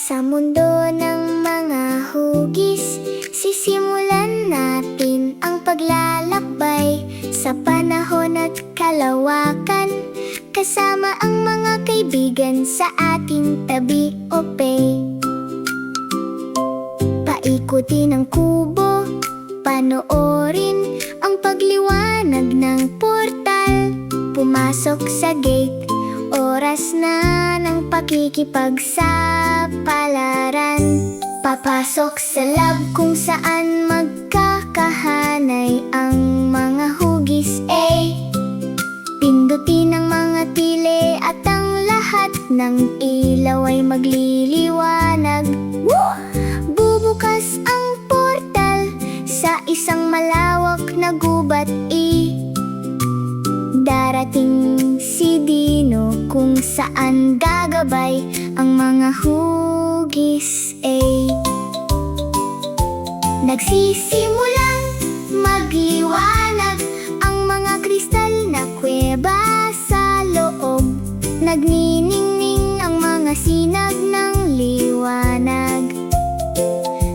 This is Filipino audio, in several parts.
Sa mundo ng mga hugis, sisimulan natin ang paglalakbay sa panahon at kalawakan, kasama ang mga kaibigan sa ating tabi o pay. Paikutin ang kubo, panoorin ang pagliwanag ng portal, pumasok sa gate, oras na ng pakikipagsapalaran. Papasok sa lab kung saan magkakahanay ang mga hugis. Pindutin ang mga tile at ang lahat ng ilaw ay magliliwanag. Bubukas ang portal sa isang malawak na gubat. Darating si Dino kung saan gagabay ang mga hugis. Nagsisimulang magliwanag ang mga kristal na kuweba sa loob. Nagniningning ang mga sinag ng liwanag,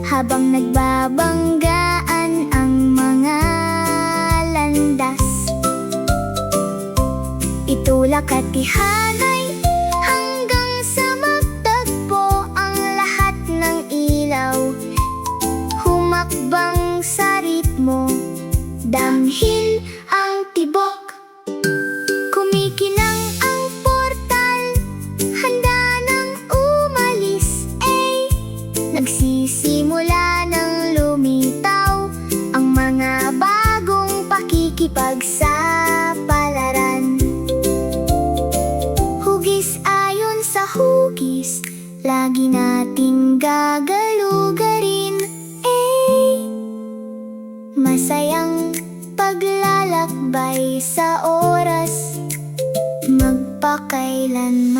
habang nagbabanggaan ang mga landas. Itulak at ihanay hanggang sa magtagpo ang lahat ng ilaw. Humakbang sa ritmo, damhin ang tibok. Kumikinang ang portal, handa nang umalis. Nagsisimula ng lumitaw ang mga bagong pakikipagsapalaran. Hugis ayon sa hugis, lagi nating gagalugarin. Masayang paglalakbay sa oras, magpakailanman.